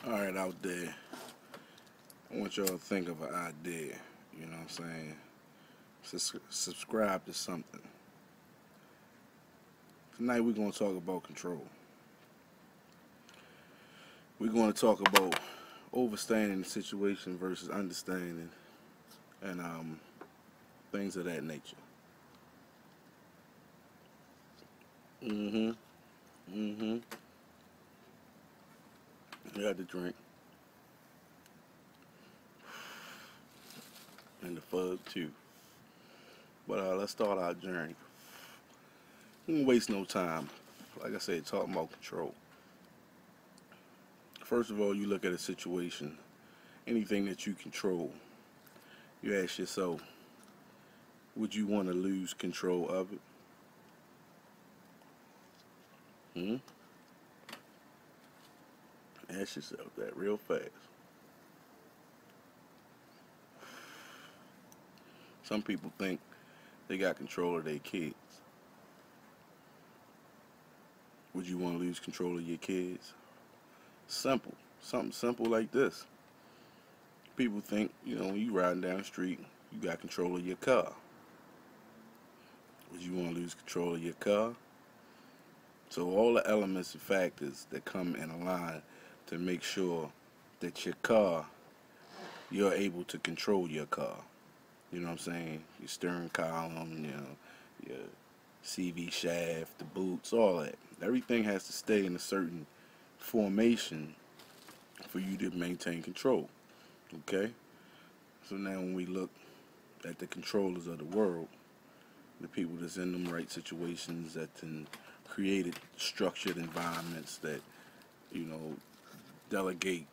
Alright, out there, I want y'all to think of an idea. You know what I'm saying? Subscribe to something. Tonight we're going to talk about control. We're going to talk about overstanding the situation versus understanding and things of that nature. Mm-hmm. Mm-hmm. You got the drink and the fug too. But let's start our journey. We don't waste no time. Like I said, talking about control. First of all, you look at a situation, anything that you control, you ask yourself, would you want to lose control of it? Hmm? Ask yourself that real fast. Some people think they got control of their kids. Would you want to lose control of your kids? Simple. Something simple like this. People think, when you riding down the street, you got control of your car. Would you want to lose control of your car? So all the elements and factors that come in a line to make sure that your car, you're able to control your car. You know what I'm saying? Your steering column, your CV shaft, the boots, all that. Everything has to stay in a certain formation for you to maintain control. Okay? So now when we look at the controllers of the world, the people that's in them right situations, that then created structured environments that, you know, delegate,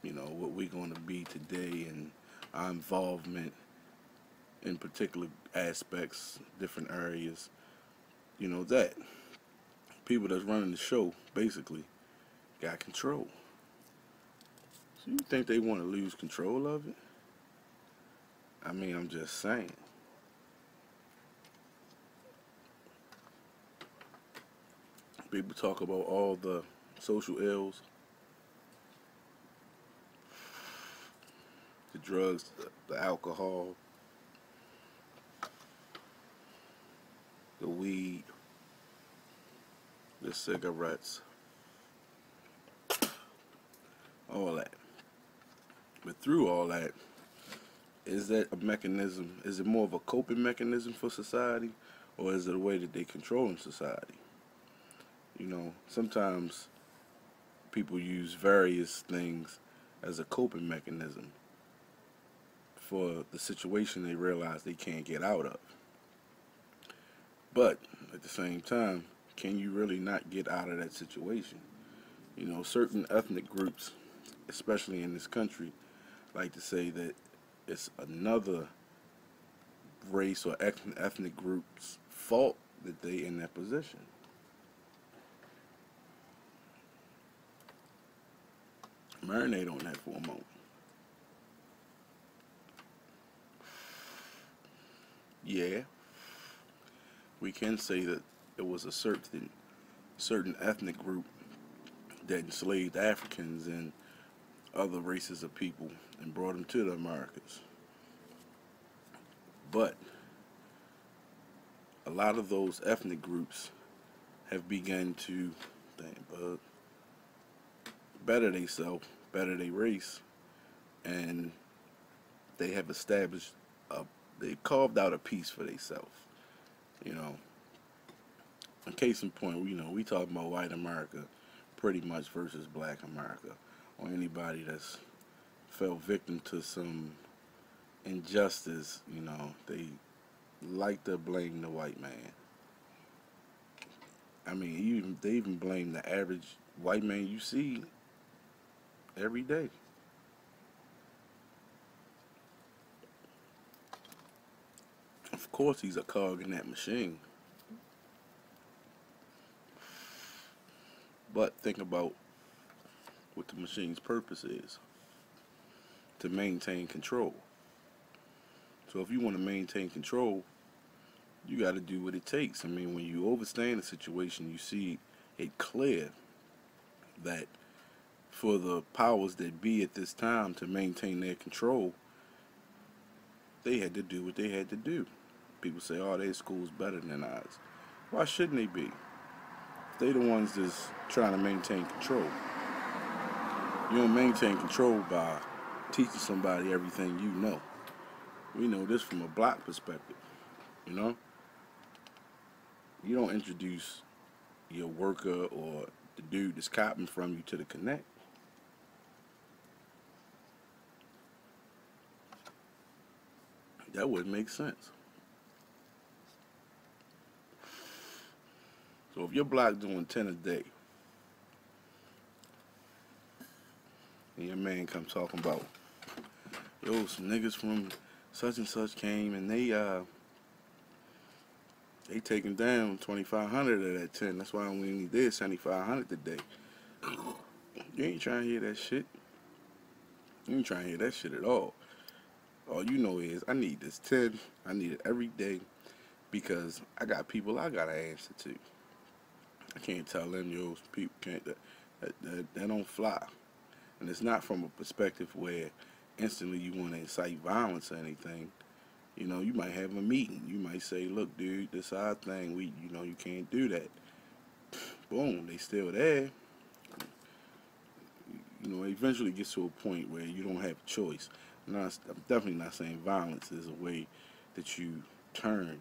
what we're going to be today and our involvement in particular aspects, different areas, that people that's running the show basically got control. So you think they want to lose control of it? I mean, I'm just saying. People talk about all the social ills, the drugs, the alcohol, the weed, the cigarettes, all that. But through all that, is that a mechanism? Is it more of a coping mechanism for society, or is it a way that they control in society? Sometimes people use various things as a coping mechanism for the situation they realize they can't get out of. But at the same time, can you really not get out of that situation? Certain ethnic groups, especially in this country, like to say that it's another race or ethnic group's fault that they in that position. Marinate on that for a moment. Yeah, we can say that it was a certain ethnic group that enslaved Africans and other races of people and brought them to the Americas. But a lot of those ethnic groups have begun to better themselves, better their race, and they have established they carved out a piece for themselves. You know, in case in point, we talking about white America pretty much versus black America, or anybody that's fell victim to some injustice. They like to blame the white man. I mean, they even blame the average white man you see every day. Of course, he's a cog in that machine. But think about what the machine's purpose is: to maintain control. So if you want to maintain control, you got to do what it takes. I mean, when you overstand a situation, you see it clear that for the powers that be at this time to maintain their control, they had to do what they had to do. People say, oh, their school's better than ours. Why shouldn't they be? If they the ones that's trying to maintain control. You don't maintain control by teaching somebody everything you know. We know this from a black perspective, you know? You don't introduce your worker or the dude that's copying from you to the connect. That wouldn't make sense. So if your block doing 10 a day, and your man comes talking about, yo, some niggas from such and such came and they taking down 2,500 of that 10. That's why I only need this 7,500 today. You ain't trying to hear that shit. You ain't trying to hear that shit at all. All you know is I need this 10. I need it every day because I got people I gotta answer to. I can't tell them, yo, people can't. That don't fly. And it's not from a perspective where instantly you want to incite violence or anything. You know, you might have a meeting. You might say, look, dude, this our thing. You can't do that. Boom, they still there. You know, it eventually gets to a point where you don't have a choice. I'm definitely not saying violence is a way that you turn,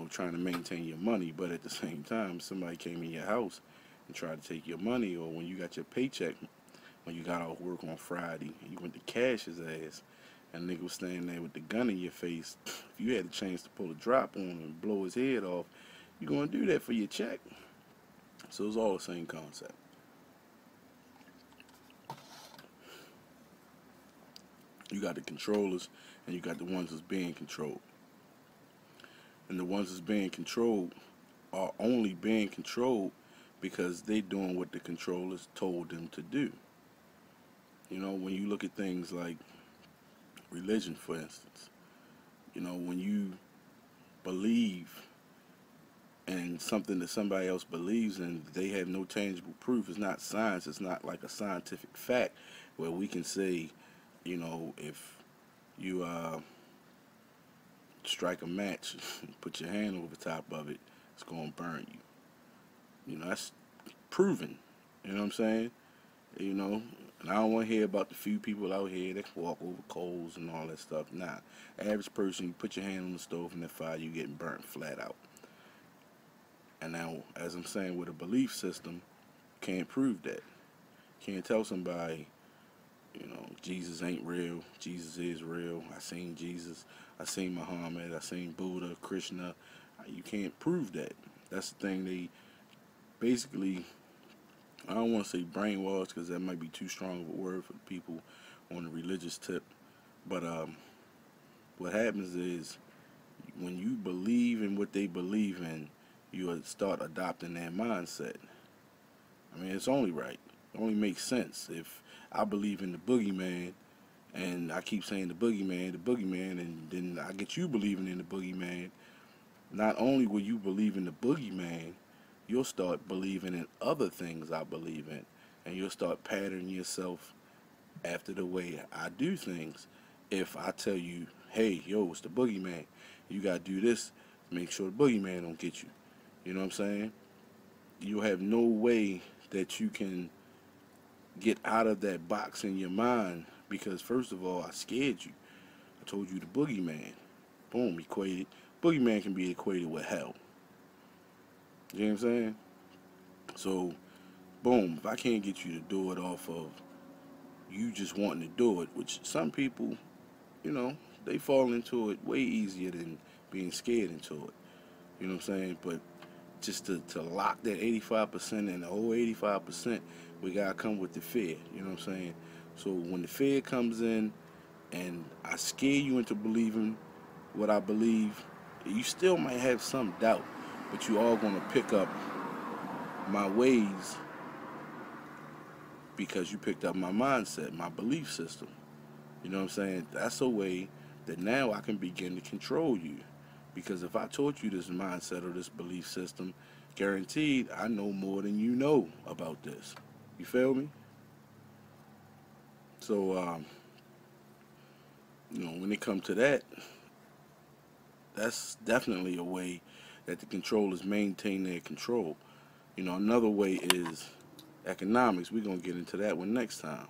trying to maintain your money. But at the same time, somebody came in your house and tried to take your money, or when you got your paycheck, when you got off work on Friday, and you went to cash his ass, and nigga was standing there with the gun in your face. If you had a chance to pull a drop on him and blow his head off, you gonna do that for your check. So it's all the same concept. You got the controllers, and you got the ones that's being controlled. And the ones that's being controlled are only being controlled because they doing what the controllers told them to do. You know, when you look at things like religion, for instance, when you believe in something that somebody else believes in, they have no tangible proof. It's not science. It's not like a scientific fact where we can say, if you strike a match, put your hand over the top of it, it's going to burn you. That's proven. You know what I'm saying? And I don't want to hear about the few people out here that can walk over coals and all that stuff. Nah, average person, you put your hand on the stove and that fire, you getting burnt flat out. And now, as I'm saying, with a belief system, can't prove that. Can't tell somebody, Jesus ain't real. Jesus is real. I seen Jesus. I seen Muhammad. I seen Buddha, Krishna. You can't prove that. That's the thing. They basically, I don't want to say brainwash because that might be too strong of a word for people on the religious tip. But what happens is when you believe in what they believe in, you start adopting their mindset. I mean, it's only right. It only makes sense. If I believe in the boogeyman, and I keep saying the boogeyman, and then I get you believing in the boogeyman, not only will you believe in the boogeyman, you'll start believing in other things I believe in, and you'll start patterning yourself after the way I do things. If I tell you, hey, yo, it's the boogeyman, you got to do this to make sure the boogeyman don't get you. You know what I'm saying? You have no way that you can get out of that box in your mind because, first of all, I scared you. I told you the boogeyman. Boom, equated. Boogeyman can be equated with hell. You know what I'm saying? So, boom, if I can't get you to do it off of you just wanting to do it, which some people, they fall into it way easier than being scared into it. You know what I'm saying? But just to lock that 85% and the whole 85%, we got to come with the fear. You know what I'm saying? So when the fear comes in and I scare you into believing what I believe, you still might have some doubt, but you all going to pick up my ways because you picked up my mindset, my belief system. You know what I'm saying? That's a way that now I can begin to control you. Because if I taught you this mindset or this belief system, guaranteed I know more than you know about this. You feel me? So, when it comes to that, that's definitely a way that the controllers maintain their control. Another way is economics. We're going to get into that one next time.